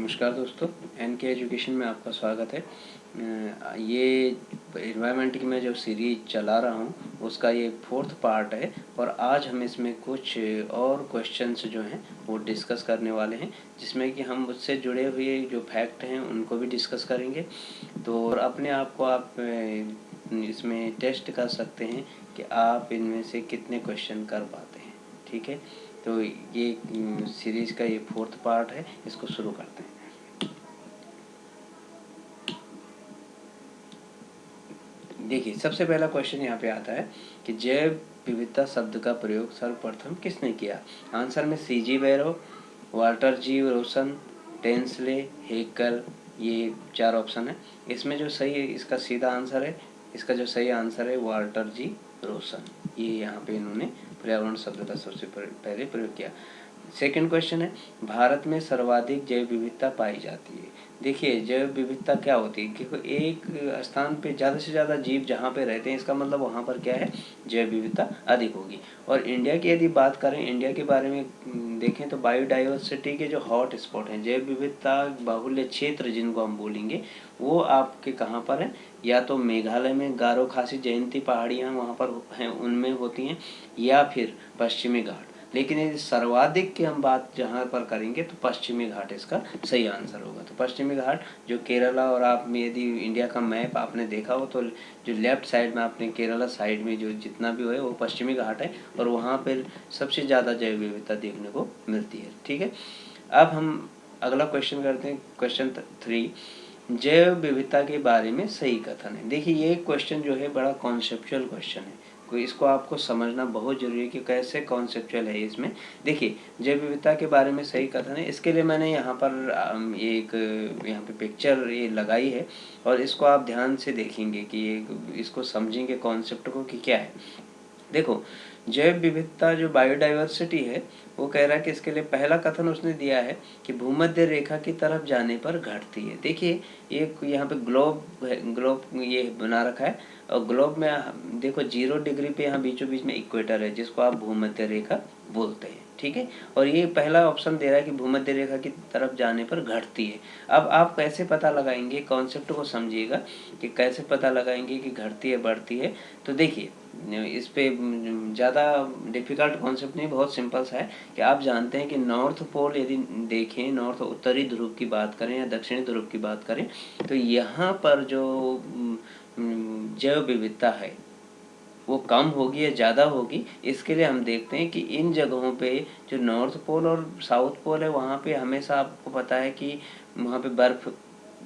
नमस्कार दोस्तों, N K education में आपका स्वागत है। ये इन्वायरमेंट की मैं जो सीरीज चला रहा हूँ उसका ये 4th पार्ट है और आज हम इसमें कुछ और क्वेश्चंस जो हैं वो डिस्कस करने वाले हैं, जिसमें कि हम उससे जुड़े हुए जो फैक्ट हैं उनको भी डिस्कस करेंगे। तो और अपने आप को आप इसमें टेस्ट कर सकते हैं कि आप इनमें से कितने क्वेश्चन कर पाते हैं। ठीक है, तो ये सीरीज का ये 4th पार्ट है, इसको शुरू करते हैं। देखिए, सबसे पहला क्वेश्चन यहाँ पे आता है कि जैव विविधता शब्द का प्रयोग सर्वप्रथम किसने किया। आंसर में सीजी बैरो, वाल्टर जी रोसन, टेंसले, हेकल, ये 4 ऑप्शन है। इसमें जो सही है, इसका सीधा आंसर है, इसका जो सही आंसर है वाल्टर जी रोसन। ये यहाँ पे इन्होंने पर्यावरण शब्द का सबसे पहले प्रयोग किया। सेकंड क्वेश्चन है, भारत में सर्वाधिक जैव विविधता पाई जाती है। देखिए, जैव विविधता क्या होती है, क्योंकि एक स्थान पे ज़्यादा से ज़्यादा जीव जहाँ पे रहते हैं, इसका मतलब वहाँ पर क्या है, जैव विविधता अधिक होगी। और इंडिया की यदि बात करें, इंडिया के बारे में देखें तो बायोडाइवर्सिटी के जो हॉट स्पॉट हैं, जैव विविधता बाहुल्य क्षेत्र जिनको हम बोलेंगे, वो आपके कहाँ पर हैं, या तो मेघालय में गारो खासी जयंती पहाड़ियाँ वहाँ पर हैं, उनमें होती हैं, या फिर पश्चिमी घाट। लेकिन यदि सर्वाधिक की हम बात जहाँ पर करेंगे तो पश्चिमी घाट इसका सही आंसर होगा। तो पश्चिमी घाट जो केरला, और आप यदि इंडिया का मैप आपने देखा हो तो जो लेफ्ट साइड में आपने केरला साइड में जो जितना भी है वो पश्चिमी घाट है, और वहाँ पर सबसे ज़्यादा जैव विविधता देखने को मिलती है। ठीक है, अब हम अगला क्वेश्चन करते हैं, क्वेश्चन 3, जैव विविधता के बारे में सही कथन है। देखिए, ये क्वेश्चन जो है बड़ा कॉन्सेप्चुअल क्वेश्चन है, कोई इसको आपको समझना बहुत जरूरी है कि कैसे कॉन्सेप्चुअल है इसमें। देखिए, जैव विविधता के बारे में सही कथन है, इसके लिए मैंने यहाँ पर एक यहाँ पे पिक्चर ये लगाई है, और इसको आप ध्यान से देखेंगे कि ये इसको समझेंगे कॉन्सेप्ट को कि क्या है। देखो, जैव विविधता जो बायोडाइवर्सिटी है वो कह रहा है कि इसके लिए पहला कथन उसने दिया है कि भूमध्य रेखा की तरफ जाने पर घटती है। देखिए, एक यहाँ पे ग्लोब है, ग्लोब ये बना रखा है, और ग्लोब में देखो 0 डिग्री पे यहाँ बीचों बीच में इक्वेटर है, जिसको आप भूमध्य रेखा बोलते हैं। ठीक है, और ये पहला ऑप्शन दे रहा है कि भूमध्य रेखा की तरफ जाने पर घटती है। अब आप कैसे पता लगाएंगे, कॉन्सेप्ट को समझिएगा कि कैसे पता लगाएंगे कि घटती है बढ़ती है। तो देखिए, इस पे ज़्यादा डिफ़िकल्ट कॉन्सेप्ट नहीं, बहुत सिंपल सा है कि आप जानते हैं कि नॉर्थ पोल यदि देखें, नॉर्थ उत्तरी ध्रुव की बात करें या दक्षिणी ध्रुव की बात करें, तो यहाँ पर जो जैव विविधता है वो कम होगी या ज़्यादा होगी। इसके लिए हम देखते हैं कि इन जगहों पे जो नॉर्थ पोल और साउथ पोल है, वहाँ पे हमेशा आपको पता है कि वहाँ पे बर्फ़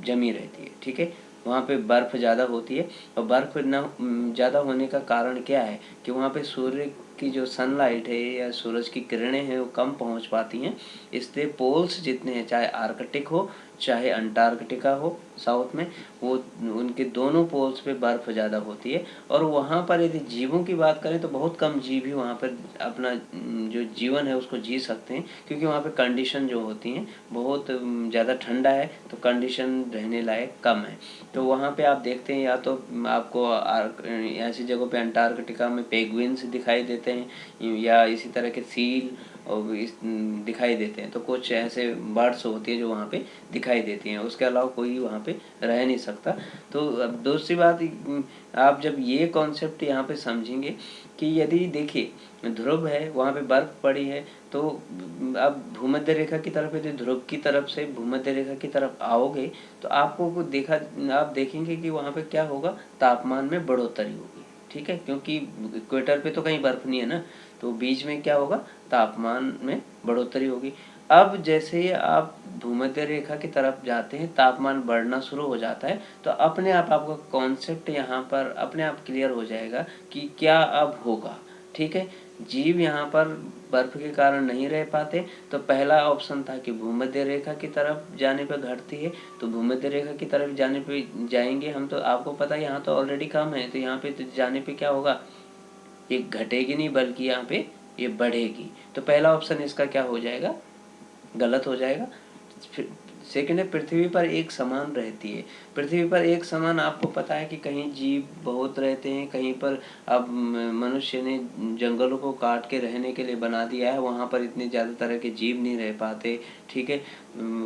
जमी रहती है। ठीक है, वहाँ पे बर्फ़ ज़्यादा होती है, और बर्फ़ न ज़्यादा होने का कारण क्या है कि वहाँ पे सूर्य की जो सनलाइट है या सूरज की किरणें हैं वो कम पहुँच पाती हैं। इसलिए पोल्स जितने हैं, चाहे आर्कटिक हो चाहे अंटार्कटिका हो साउथ में, वो उनके दोनों पोल्स पे बर्फ़ ज़्यादा होती है। और वहाँ पर यदि जीवों की बात करें तो बहुत कम जीव ही वहाँ पर अपना जो जीवन है उसको जी सकते हैं, क्योंकि वहाँ पे कंडीशन जो होती हैं बहुत ज़्यादा ठंडा है, तो कंडीशन रहने लायक कम है। तो वहाँ पे आप देखते हैं, या तो आपको ऐसी जगहों पे अंटार्कटिका में पेंगुइन्स दिखाई देते हैं, या इसी तरह के सील और इस दिखाई देते हैं। तो कुछ ऐसे बर्ड्स होती है जो वहाँ पे दिखाई देती हैं, उसके अलावा कोई वहाँ पे रह नहीं सकता। तो अब दूसरी बात, आप जब ये कॉन्सेप्ट यहाँ पे समझेंगे कि यदि देखिए ध्रुव है, वहाँ पे बर्फ पड़ी है, तो अब भूमध्य रेखा की तरफ यदि ध्रुव की तरफ से भूमध्य रेखा की तरफ आओगे तो आपको आप देखेंगे कि वहाँ पे क्या होगा, तापमान में बढ़ोतरी होगी। ठीक है, क्योंकि इक्वेटर पे तो कहीं बर्फ नहीं है ना, तो बीच में क्या होगा, तापमान में बढ़ोतरी होगी। अब जैसे ही आप भूमध्य रेखा की तरफ जाते हैं, तापमान बढ़ना शुरू हो जाता है, तो अपने आप आपका कॉन्सेप्ट यहाँ पर अपने आप क्लियर हो जाएगा कि क्या अब होगा। ठीक है, जीव यहाँ पर बर्फ के कारण नहीं रह पाते, तो पहला ऑप्शन था कि भूमध्य रेखा की तरफ जाने पर घटती है, तो भूमध्य रेखा की तरफ जाने पे जाएंगे हम, तो आपको पता है यहाँ तो ऑलरेडी कम है, तो यहाँ पे तो जाने पे क्या होगा, ये घटेगी नहीं बल्कि यहाँ पे ये बढ़ेगी। तो पहला ऑप्शन इसका क्या हो जाएगा, गलत हो जाएगा। फिर सेकंड है पृथ्वी पर एक समान रहती है। पृथ्वी पर एक समान आपको पता है कि कहीं जीव बहुत रहते हैं, कहीं पर अब मनुष्य ने जंगलों को काट के रहने के लिए बना दिया है, वहाँ पर इतने ज़्यादा तरह के जीव नहीं रह पाते, ठीक है।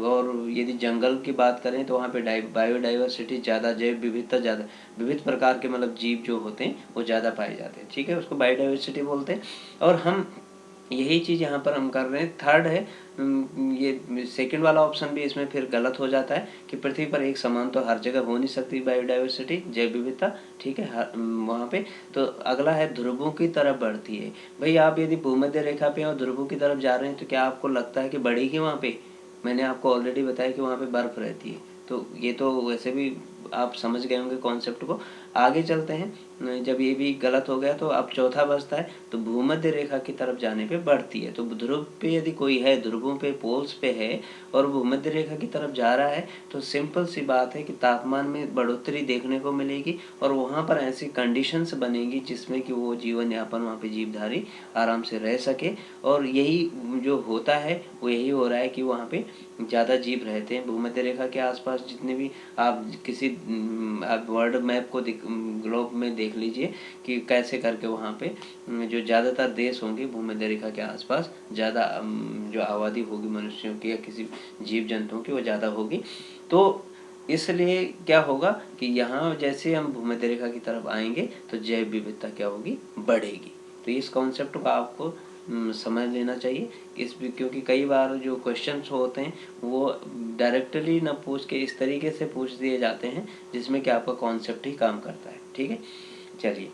और यदि जंगल की बात करें तो वहाँ पे बायोडाइवर्सिटी ज़्यादा, जैव विविधता ज़्यादा, विविध प्रकार के मतलब जीव जो होते हैं वो ज़्यादा पाए जाते हैं, ठीक है, उसको बायोडाइवर्सिटी बोलते हैं। और हम यही चीज़ यहाँ पर हम कर रहे हैं। थर्ड है ये सेकंड वाला ऑप्शन भी इसमें फिर गलत हो जाता है कि पृथ्वी पर एक समान तो हर जगह हो नहीं सकती बायोडाइवर्सिटी, जैव विविधता, ठीक है, वहाँ पे। तो अगला है ध्रुवों की तरफ बढ़ती है। भाई आप यदि भूमध्य रेखा पे और ध्रुवों की तरफ जा रहे हैं तो क्या आपको लगता है कि बढ़ेगी वहाँ पे? मैंने आपको ऑलरेडी बताया कि वहाँ पे बर्फ रहती है, तो ये तो वैसे भी आप समझ गए होंगे कॉन्सेप्ट को। आगे चलते हैं, जब ये भी गलत हो गया तो अब चौथा बचता है, तो भूमध्य रेखा की तरफ जाने पे बढ़ती है। तो ध्रुव पे यदि कोई है, ध्रुवों पे, पोल्स पे है और भूमध्य रेखा की तरफ जा रहा है, तो सिंपल सी बात है कि तापमान में बढ़ोतरी देखने को मिलेगी और वहाँ पर ऐसी कंडीशंस बनेगी जिसमें कि वो जीवन यापन वहाँ पे जीवधारी आराम से रह सके। और यही जो होता है वो यही हो रहा है कि वहाँ पे ज़्यादा जीव रहते हैं भूमध्य रेखा के आसपास। जितने भी आप किसी आप वर्ल्ड मैप को ग्लोब में देख लीजिए कि कैसे करके वहाँ पे जो ज़्यादातर देश होंगे भूमध्य रेखा के आसपास, ज़्यादा जो आबादी होगी मनुष्यों की या किसी जीव जंतुओं की वो ज़्यादा होगी। तो इसलिए क्या होगा कि यहाँ जैसे हम भूमध्य रेखा की तरफ आएंगे तो जैव विविधता क्या होगी, बढ़ेगी। तो इस कॉन्सेप्ट को आपको समझ लेना चाहिए क्योंकि कई बार जो क्वेश्चंस होते हैं वो डायरेक्टली ना पूछ के इस तरीके से पूछ दिए जाते हैं जिसमें कि आपका कॉन्सेप्ट ही काम करता है, ठीक है। चलिए,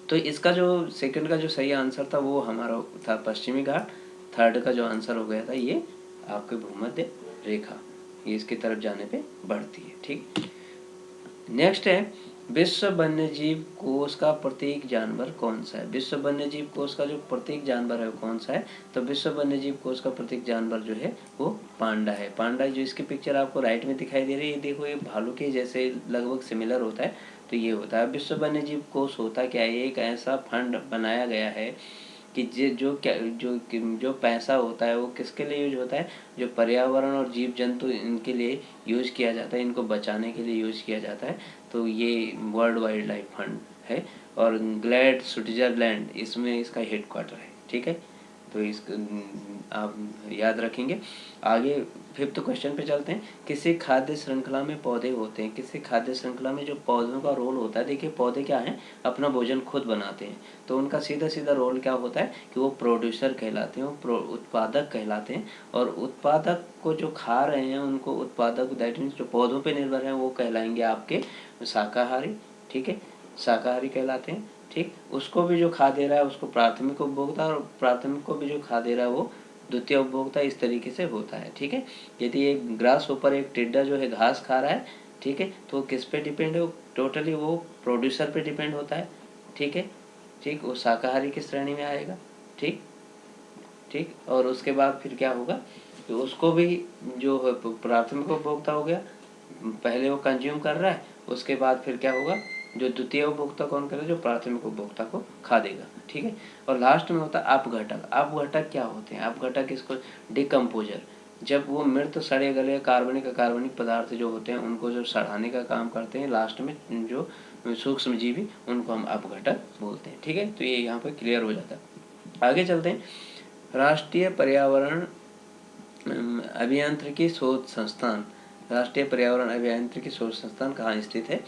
तो इसका जो सेकंड का जो सही आंसर था वो हमारा था पश्चिमी घाट। थर्ड का जो आंसर हो गया था ये आपके भूमध्य रेखा, ये इसकी तरफ जाने पे बढ़ती है, ठीक। नेक्स्ट है विश्व वन्यजीव कोष का प्रतीक जानवर कौन सा है? विश्व वन्यजीव कोष का जो प्रतीक जानवर है वो कौन सा है? तो विश्व वन्यजीव कोष का प्रतीक जानवर जो है वो पांडा है। पांडा जो इसकी पिक्चर आपको राइट में दिखाई दे रही है, देखो ये भालू के जैसे लगभग सिमिलर होता है। तो ये होता है विश्व वन्यजीव कोष। होता क्या है, एक ऐसा फंड बनाया गया है कि जो पैसा होता है वो किसके लिए यूज होता है, जो पर्यावरण और जीव जंतु इनके लिए यूज किया जाता है, इनको बचाने के लिए यूज किया जाता है। तो ये वर्ल्ड वाइल्ड लाइफ फंड है और ग्लैड स्विट्जरलैंड इसमें इसका हेडक्वार्टर है, ठीक है। तो इस आप याद रखेंगे। आगे फिफ्थ क्वेश्चन पे चलते हैं। किसी खाद्य श्रृंखला में पौधे होते हैं, किसी खाद्य श्रृंखला में जो पौधों का रोल होता है, देखिए पौधे क्या हैं, अपना भोजन खुद बनाते हैं। तो उनका सीधा सीधा रोल क्या होता है कि वो प्रोड्यूसर कहलाते हैं, वो उत्पादक कहलाते हैं। और उत्पादक को जो खा रहे हैं उनको उत्पादक, दैट मीन्स जो पौधों पे निर्भर हैं वो कहलाएंगे आपके शाकाहारी, ठीक है, शाकाहारी कहलाते हैं, ठीक। उसको भी जो खा दे रहा है उसको प्राथमिक उपभोक्ता, और प्राथमिक को भी जो खा दे रहा है वो द्वितीय उपभोक्ता। इस तरीके से होता है, ठीक है। यदि एक ग्रास ऊपर एक टिड्डा जो है घास खा रहा है, ठीक है, तो किस पे डिपेंड है, टोटली वो प्रोड्यूसर पे डिपेंड होता है, ठीक है, ठीक। वो शाकाहारी की श्रेणी में आएगा, ठीक ठीक। और उसके बाद फिर क्या होगा, तो उसको भी जो प्राथमिक उपभोक्ता हो गया, पहले वो कंज्यूम कर रहा है, उसके बाद फिर क्या होगा, जो द्वितीय उपभोक्ता कौन करेगा, जो प्राथमिक उपभोक्ता को खा देगा, ठीक है। और लास्ट में होता है अपघटक। अपघटक क्या होते हैं, अपघटक इसको डिकम्पोजर। जब वो मृत सड़े गले कार्बनिक पदार्थ जो होते हैं उनको जो सड़ाने का काम करते हैं, लास्ट में जो सूक्ष्म जीवी उनको हम अपघटक बोलते हैं, ठीक है। तो ये यहाँ पर क्लियर हो जाता है। आगे चलते हैं। राष्ट्रीय पर्यावरण अभियांत्रिकी शोध संस्थान, राष्ट्रीय पर्यावरण अभियांत्रिकी शोध संस्थान कहाँ स्थित है?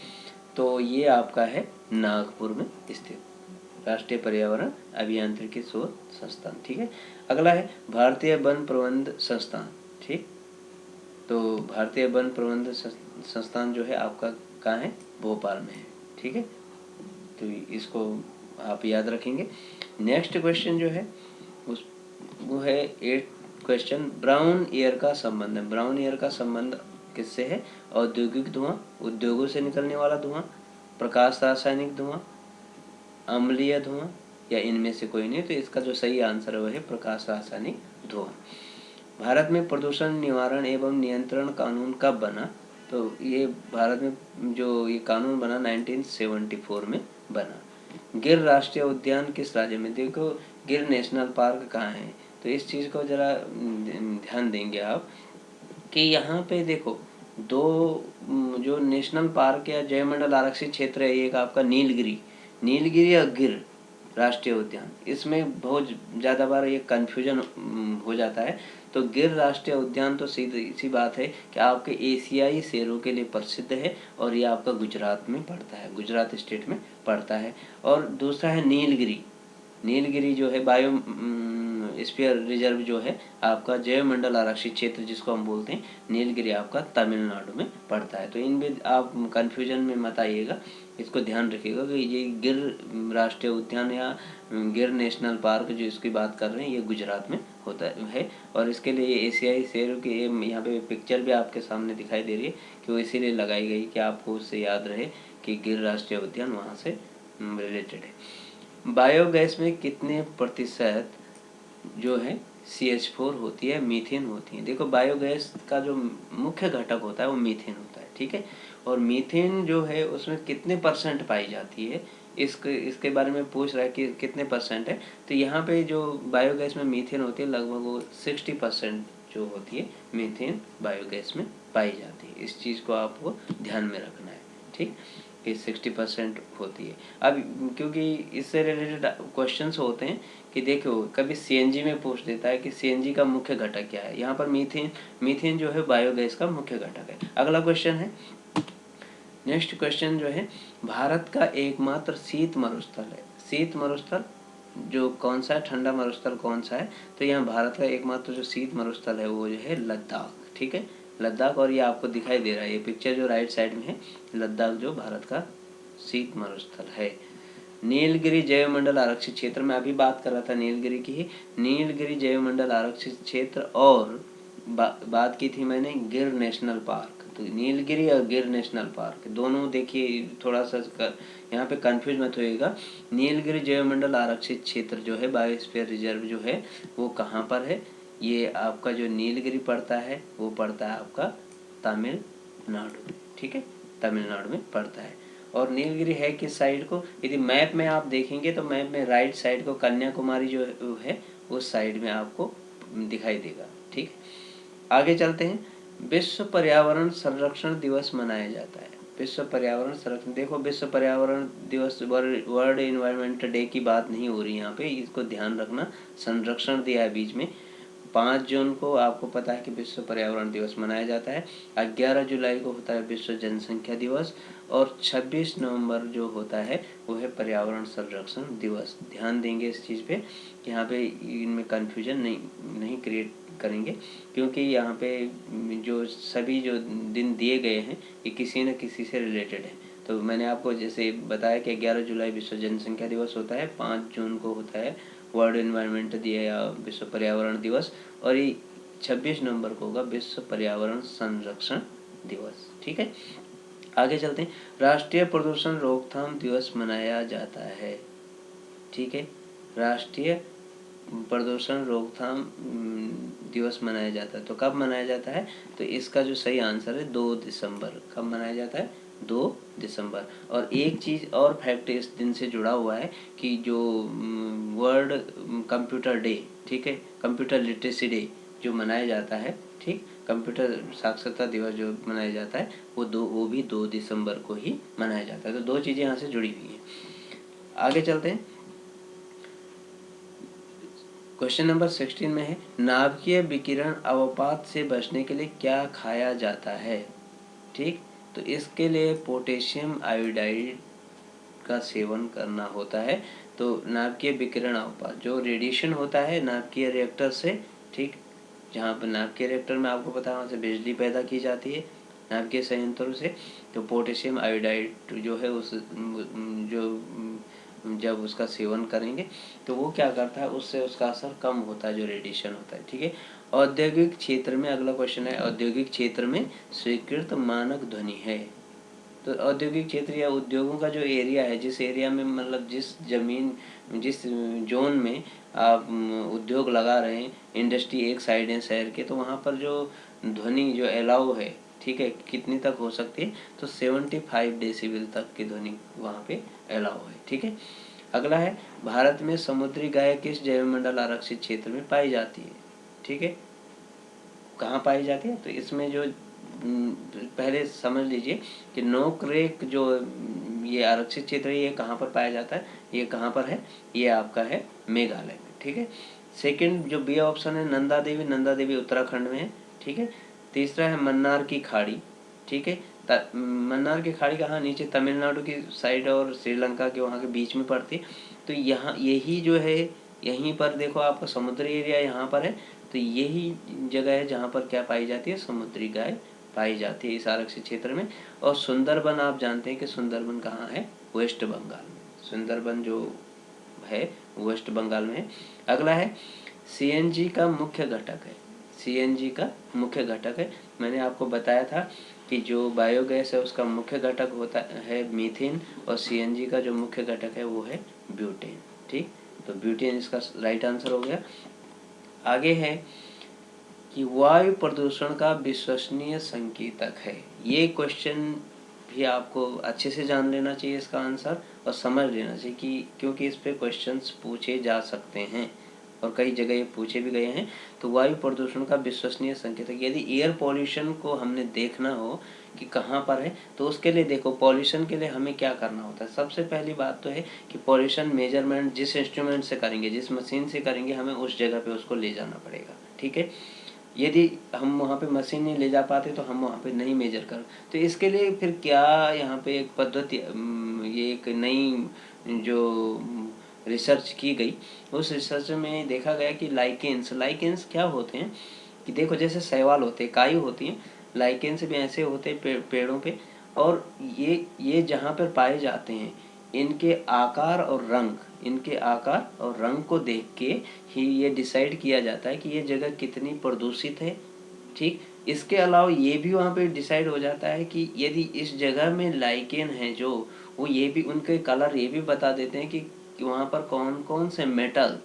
तो ये आपका है नागपुर में स्थित राष्ट्रीय पर्यावरण अभियांत्रिकी शोध संस्थान, ठीक है। अगला है भारतीय वन प्रबंध संस्थान, ठीक। तो भारतीय वन प्रबंध संस्थान जो है आपका कहाँ है, भोपाल में है, ठीक है। तो इसको आप याद रखेंगे। नेक्स्ट क्वेश्चन जो है उस वो है 8 क्वेश्चन। ब्राउन एयर का संबंध है। ब्राउन एयर का संबंध किससे है? औद्योगिक धुआं, उद्योगों से निकलने वाला धुआं, प्रकाश रासायनिक धुआं, अम्लीय धुआं, या इनमें से कोई नहीं। तो इसका जो सही आंसर है वह है प्रकाश रासायनिक धुआं। भारत में प्रदूषण निवारण एवं नियंत्रण कानून कब बना? तो ये भारत में जो ये कानून बना 1974 में बना। गिर राष्ट्रीय उद्यान किस राज्य में? देखो गिर नेशनल पार्क कहाँ है, तो इस चीज़ को ज़रा ध्यान देंगे आप कि यहाँ पे देखो दो जो नेशनल पार्क या जैवमंडल आरक्षित क्षेत्र है, एक आपका नीलगिरी, नीलगिरी और गिर राष्ट्रीय उद्यान, इसमें बहुत ज़्यादा बार ये कन्फ्यूजन हो जाता है। तो गिर राष्ट्रीय उद्यान तो सीधी सी बात है कि आपके एशियाई शेरों के लिए प्रसिद्ध है और ये आपका गुजरात में पड़ता है, गुजरात स्टेट में पड़ता है। और दूसरा है नीलगिरी, नीलगिरी जो है बायो स्फीयर रिजर्व जो है आपका जैव मंडल आरक्षित क्षेत्र जिसको हम बोलते हैं, नीलगिरी आपका तमिलनाडु में पड़ता है। तो इनमें आप कंफ्यूजन में मत आइएगा, इसको ध्यान रखिएगा कि ये गिर राष्ट्रीय उद्यान या गिर नेशनल पार्क जो इसकी बात कर रहे हैं ये गुजरात में होता है। और इसके लिए एशियाई शेरों की यहाँ पे पिक्चर भी आपके सामने दिखाई दे रही है कि वो इसीलिए लगाई गई कि आपको उससे याद रहे कि गिर राष्ट्रीय उद्यान वहाँ से रिलेटेड है। बायोगैस में कितने प्रतिशत जो है CH4 होती है, मीथेन होती है। देखो बायोगैस का जो मुख्य घटक होता है वो मीथेन होता है, ठीक है। और मीथेन जो है उसमें कितने परसेंट पाई जाती है, इसके बारे में पूछ रहा है कि कितने परसेंट है। तो यहाँ पे जो बायोगैस में मीथेन होती है लगभग वो 60% जो होती है मीथेन बायोगैस में पाई जाती है। इस चीज़ को आपको ध्यान में रखना है, ठीक, कि 60% होती है। अब क्योंकि इससे रिलेटेड क्वेश्चंस होते हैं कि देखो कभी CNG में पूछ देता है कि CNG का मुख्य घटक क्या है। यहाँ पर मीथेन जो है बायोगैस का मुख्य घटक है। अगला क्वेश्चन है, नेक्स्ट क्वेश्चन जो है, भारत का एकमात्र शीत मरुस्थल है, शीत मरुस्थल जो कौन सा है, ठंडा मरुस्थल कौन सा है। तो यहाँ भारत का एकमात्र जो शीत मरुस्थल है वो जो है लद्दाख, ठीक है, लद्दाख। और ये आपको दिखाई दे रहा है, ये पिक्चर जो राइट साइड में है, लद्दाख जो भारत का शीत मरुस्थल है। नीलगिरी जैवमंडल आरक्षित क्षेत्र में अभी बात कर रहा था नीलगिरी की ही, नीलगिरी जैवमंडल आरक्षित क्षेत्र और बात की थी मैंने गिर नेशनल पार्क। तो नीलगिरी और गिर नेशनल पार्क दोनों देखिए थोड़ा सा यहाँ पे कंफ्यूज मत होइएगा। नीलगिरी जैवमंडल आरक्षित क्षेत्र जो है बायोस्फीयर रिजर्व जो है वो कहाँ पर है, ये आपका जो नीलगिरी पड़ता है वो पड़ता है आपका तमिलनाडु में, ठीक है, तमिलनाडु में पड़ता है। और नीलगिरी है किस साइड को, यदि मैप में आप देखेंगे तो मैप में राइट साइड को कन्याकुमारी जो है उस साइड में आपको दिखाई देगा, ठीक। आगे चलते हैं, विश्व पर्यावरण संरक्षण दिवस मनाया जाता है। विश्व पर्यावरण संरक्षण, देखो विश्व पर्यावरण दिवस वर्ल्ड इन्वायरमेंट डे की बात नहीं हो रही यहाँ पे, इसको ध्यान रखना, संरक्षण दिया है बीच में। 5 जून को आपको पता है कि विश्व पर्यावरण दिवस मनाया जाता है। 11 जुलाई को होता है विश्व जनसंख्या दिवस और 26 नवंबर जो होता है वो है पर्यावरण संरक्षण दिवस। ध्यान देंगे इस चीज़ पे कि यहाँ पे इनमें कन्फ्यूजन नहीं क्रिएट करेंगे, क्योंकि यहाँ पे जो सभी जो दिन दिए गए हैं ये किसी न किसी से रिलेटेड है। तो मैंने आपको जैसे बताया कि 11 जुलाई विश्व जनसंख्या दिवस होता है, 5 जून को होता है वर्ल्ड इन्वायरमेंट डे या विश्व पर्यावरण दिवस, और ये 26 नवंबर को होगा विश्व पर्यावरण संरक्षण दिवस, ठीक है। आगे चलते हैं, राष्ट्रीय प्रदूषण रोकथाम दिवस मनाया जाता है, ठीक है, राष्ट्रीय प्रदूषण रोकथाम दिवस मनाया जाता है। तो कब मनाया जाता है, तो इसका जो सही आंसर है 2 दिसंबर। कब मनाया जाता है, 2 दिसंबर। और एक चीज़ और फैक्ट इस दिन से जुड़ा हुआ है कि जो वर्ल्ड कंप्यूटर डे, ठीक है, कंप्यूटर लिटरेसी डे जो मनाया जाता है, ठीक, कंप्यूटर साक्षरता दिवस जो मनाया जाता है वो भी 2 दिसंबर को ही मनाया जाता है। तो दो चीज़ें यहाँ से जुड़ी हुई हैं। आगे चलते हैं, क्वेश्चन नंबर 16 में है, नाभिकीय विकिरण अवपात से बचने के लिए क्या खाया जाता है, ठीक। तो इसके लिए पोटेशियम आयोडाइड का सेवन करना होता है। तो नाभिकीय विकिरण अवपात जो रेडिएशन होता है नाभिकीय रिएक्टर से, ठीक, जहाँ पर नाभिकीय रिएक्टर में आपको पता है वहाँ से बिजली पैदा की जाती है नाभिकीय संयंत्रों से। तो पोटेशियम आयोडाइड जो है उस जो जब उसका सेवन करेंगे तो वो क्या करता है, उससे उसका असर कम होता है जो रेडिएशन होता है, ठीक है। औद्योगिक क्षेत्र में, अगला क्वेश्चन है, औद्योगिक क्षेत्र में स्वीकृत मानक ध्वनि है। तो औद्योगिक क्षेत्र या उद्योगों का जो एरिया है, जिस एरिया में मतलब जिस जोन में आप उद्योग लगा रहे हैं, इंडस्ट्री एक साइड है शहर के, तो वहाँ पर जो ध्वनि जो अलाउ है, ठीक है, कितनी तक हो सकती है, तो 75 डेसिबल तक की ध्वनि वहाँ पे अलाउ है, ठीक है। अगला है, भारत में समुद्री गाय किस जैवमंडल आरक्षित क्षेत्र में पाई जाती है, ठीक है। कहाँ पाई जाती है? तो इसमें जो पहले समझ लीजिए कि नोकरेक जो ये आरक्षित क्षेत्र है, ये कहाँ पर पाया जाता है, ये कहाँ पर है, ये आपका है मेघालय में। ठीक है। सेकंड जो बी ऑप्शन है, नंदा देवी, नंदा देवी उत्तराखंड में है। ठीक है। तीसरा है मन्नार की खाड़ी। ठीक है। मन्नार की खाड़ी कहाँ? नीचे तमिलनाडु की साइड और श्रीलंका के वहाँ के बीच में पड़ती है। तो यहाँ यही जो है, यहीं पर देखो आपका समुद्री एरिया यहाँ पर है, तो यही जगह है जहाँ पर क्या पाई जाती है? समुद्री गाय पाई जाती है इस आरक्षित क्षेत्र में। और सुंदरबन आप जानते हैं कि सुंदरबन कहाँ है? वेस्ट बंगाल में। सुंदरबन जो है वेस्ट बंगाल में है। अगला है सीएनजी का मुख्य घटक है। सीएनजी का मुख्य घटक है, मैंने आपको बताया था कि जो बायोगैस है उसका मुख्य घटक होता है मीथेन, और सीएनजी का जो मुख्य घटक है वो है ब्यूटेन। ठीक, तो ब्यूटेन इसका राइट आंसर हो गया। आगे है कि वायु प्रदूषण का विश्वसनीय संकेतक है। ये क्वेश्चन भी आपको अच्छे से जान लेना चाहिए इसका आंसर, और समझ लेना चाहिए कि क्योंकि इस पे क्वेश्चंस पूछे जा सकते हैं और कई जगह ये पूछे भी गए हैं। तो वायु प्रदूषण का विश्वसनीय संकेतक, यदि एयर पॉल्यूशन को हमने देखना हो कि कहाँ पर है, तो उसके लिए देखो पॉल्यूशन के लिए हमें क्या करना होता है। सबसे पहली बात तो है कि पॉल्यूशन मेजरमेंट जिस इंस्ट्रूमेंट से करेंगे, जिस मशीन से करेंगे, हमें उस जगह पे उसको ले जाना पड़ेगा। ठीक है। यदि हम वहाँ पे मशीन नहीं ले जा पाते तो हम वहाँ पे नहीं मेजर कर, तो इसके लिए फिर क्या यहाँ पे एक पद्धति, ये एक नई जो रिसर्च की गई, उस रिसर्च में देखा गया कि लाइकेंस क्या होते हैं कि देखो जैसे शैवाल होते हैं, काई होती हैं, लाइकेंस भी ऐसे होते हैं पेड़ों पे, और ये जहाँ पर पाए जाते हैं, इनके आकार और रंग, इनके आकार और रंग को देख के ही ये डिसाइड किया जाता है कि ये जगह कितनी प्रदूषित है। ठीक, इसके अलावा ये भी वहाँ पे डिसाइड हो जाता है कि यदि इस जगह में लाइकेन है जो, वो ये भी उनके कलर ये भी बता देते हैं कि वहाँ पर कौन कौन से मेटल,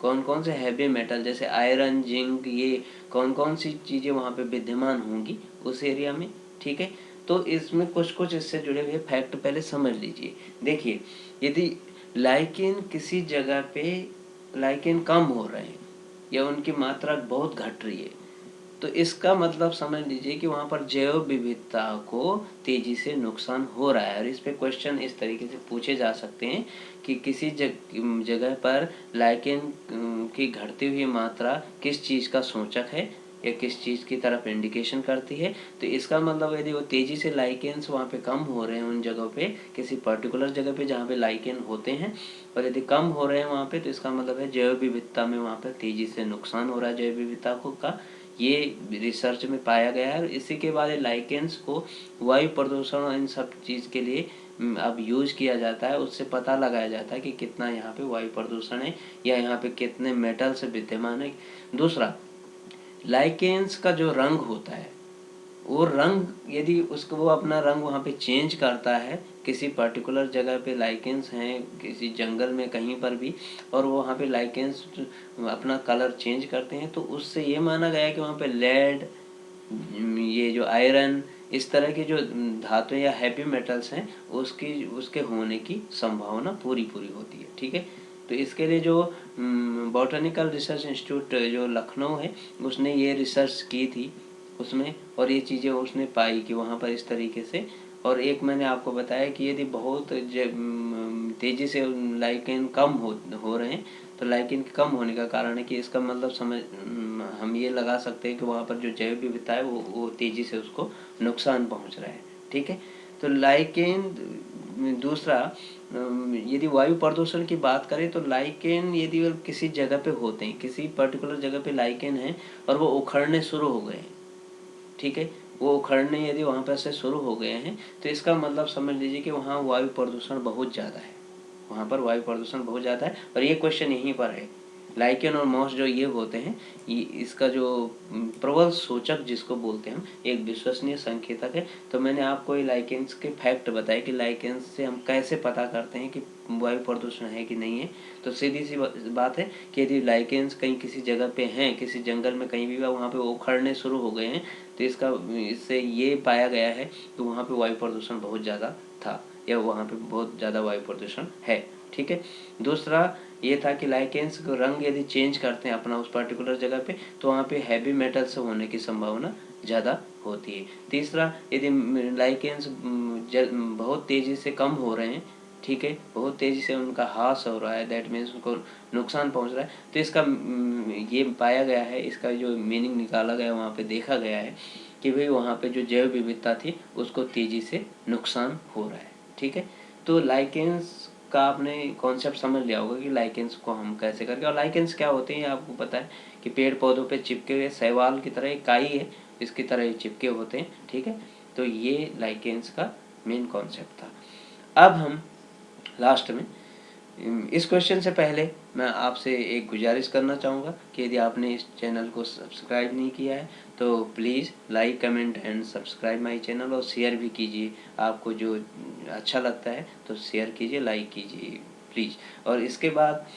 कौन कौन से हैवी मेटल जैसे आयरन, जिंक, ये कौन कौन सी चीज़ें वहाँ पे विद्यमान होंगी उस एरिया में। ठीक है। तो इसमें कुछ कुछ इससे जुड़े हुए फैक्ट पहले समझ लीजिए। देखिए, यदि लाइकेन किसी जगह पे लाइकेन कम हो रहे हैं या उनकी मात्रा बहुत घट रही है, तो इसका मतलब समझ लीजिए कि वहाँ पर जैव विविधता को तेजी से नुकसान हो रहा है। और इस पे क्वेश्चन इस तरीके से पूछे जा सकते हैं कि किसी जगह पर लाइकेन की घटती हुई मात्रा किस चीज़ का सूचक है या किस चीज़ की तरफ इंडिकेशन करती है। तो इसका मतलब यदि वो तेज़ी से लाइकेन्स वहाँ पे कम हो रहे हैं उन जगहों पे, किसी पर्टिकुलर जगह पे जहाँ पे लाइकेन होते हैं, और यदि कम हो रहे हैं वहाँ पे, तो इसका मतलब है जैव विविधता में वहाँ पर तेज़ी से नुकसान हो रहा है जैव विविधता को का। ये रिसर्च में पाया गया है। और इसी के बाद लाइकेंस को वायु प्रदूषण और इन सब चीज़ के लिए अब यूज किया जाता है। उससे पता लगाया जाता है कि कितना यहाँ पे वायु प्रदूषण है या यहाँ पे कितने मेटल्स विद्यमान है। दूसरा, लाइकेंस का जो रंग होता है, वो रंग यदि उसको वो अपना रंग वहाँ पे चेंज करता है, किसी पर्टिकुलर जगह पे लाइकेंस हैं किसी जंगल में कहीं पर भी, और वो वहाँ पे लाइकेंस अपना कलर चेंज करते हैं, तो उससे ये माना गया है कि वहाँ पे लेड, ये जो आयरन, इस तरह के जो धातु या हैवी मेटल्स हैं उसके होने की संभावना पूरी होती है। ठीक है। तो इसके लिए जो बॉटनिकल रिसर्च इंस्टीट्यूट जो लखनऊ है, उसने ये रिसर्च की थी उसमें, और ये चीज़ें उसने पाई कि वहाँ पर इस तरीके से। और एक मैंने आपको बताया कि यदि बहुत तेज़ी से लाइकेन कम हो रहे हैं, तो लाइकेन कम होने का कारण है कि इसका मतलब हम ये लगा सकते हैं कि वहाँ पर जो जैव विविधता है वो तेज़ी से उसको नुकसान पहुँच रहा है। ठीक है। तो लाइकेन, दूसरा, यदि वायु प्रदूषण की बात करें तो लाइकेन यदि किसी जगह पे होते हैं, किसी पर्टिकुलर जगह पे लाइकेन है और वो उखड़ने शुरू हो गए हैं, ठीक है, वो उखड़ने यदि वहाँ पर से शुरू हो गए हैं, तो इसका मतलब समझ लीजिए कि वहाँ वायु प्रदूषण बहुत ज़्यादा है, वहाँ पर वायु प्रदूषण बहुत ज़्यादा है। और ये क्वेश्चन यहीं पर है, लाइकेन और मॉस जो ये होते हैं, ये इसका जो प्रबल सूचक जिसको बोलते हैं हम, एक विश्वसनीय संकेतक है। तो मैंने आपको ये लाइकेन्स के फैक्ट बताए कि लाइकेन्स से हम कैसे पता करते हैं कि वायु प्रदूषण है कि नहीं है। तो सीधी सी बात है कि यदि लाइकेन्स कहीं किसी जगह पे हैं, किसी जंगल में कहीं भी वहाँ पे उखड़ने शुरू हो गए हैं, तो इससे ये पाया गया है कि वहाँ पे वायु प्रदूषण बहुत ज़्यादा था या वहाँ पे बहुत ज़्यादा वायु प्रदूषण है। ठीक है। दूसरा, ये था कि लाइकेंस को रंग यदि चेंज करते हैं अपना उस पर्टिकुलर जगह पे, तो वहाँ पे हैवी मेटल्स होने की संभावना ज़्यादा होती है। तीसरा, यदि लाइकेंस बहुत तेज़ी से कम हो रहे हैं, ठीक है, बहुत तेज़ी से उनका ह्रास हो रहा है, दैट मीन्स उनको नुकसान पहुंच रहा है, तो इसका ये पाया गया है, इसका जो मीनिंग निकाला गया, वहाँ पे देखा गया है कि भाई वहाँ पे जो जैव विविधता थी उसको तेज़ी से नुकसान हो रहा है, ठीक है। तो लाइकेंस का आपने कॉन्सेप्ट समझ लिया होगा कि लाइकेंस को हम कैसे करके, और लाइकेंस क्या होते हैं आपको पता है कि पेड़ पौधों पे चिपके हुए शैवाल की तरह एक काई है, इसकी तरह ये चिपके होते हैं, ठीक है। तो ये लाइकेंस का मेन कॉन्सेप्ट था। अब हम लास्ट में इस क्वेश्चन से पहले मैं आपसे एक गुजारिश करना चाहूँगा कि यदि आपने इस चैनल को सब्सक्राइब नहीं किया है तो please like comment and subscribe my channel, और शेयर भी कीजिए। आपको जो अच्छा लगता है तो शेयर कीजिए, लाइक कीजिए प्लीज़। और इसके बाद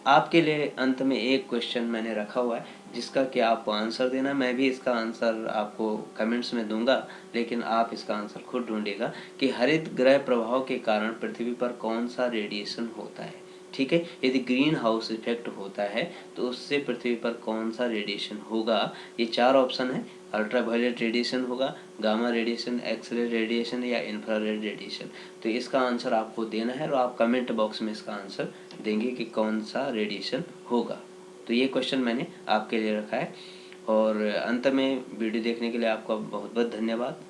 आपके लिए अंत में एक क्वेश्चन मैंने रखा हुआ है जिसका कि आपको आंसर देना। मैं भी इसका आंसर आपको कमेंट्स में दूंगा, लेकिन आप इसका आंसर खुद ढूंढिएगा कि हरित गृह प्रभाव के कारण पृथ्वी पर कौन सा रेडिएशन होता है, ठीक है। यदि ग्रीन हाउस इफेक्ट होता है तो उससे पृथ्वी पर कौन सा रेडिएशन होगा। ये 4 ऑप्शन है, अल्ट्रावायलेट रेडिएशन होगा, गामा रेडिएशन, एक्सरे रेडिएशन या इंफ्रारेड रेडिएशन। तो इसका आंसर आपको देना है और आप कमेंट बॉक्स में इसका आंसर देंगे कि कौन सा रेडिएशन होगा। तो ये क्वेश्चन मैंने आपके लिए रखा है। और अंत में वीडियो देखने के लिए आपका बहुत बहुत धन्यवाद।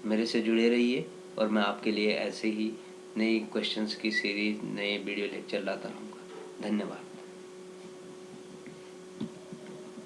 मेरे से जुड़े रहिए और मैं आपके लिए ऐसे ही नई क्वेश्चंस की सीरीज, नए वीडियो लेक्चर लाता रहूँगा। धन्यवाद।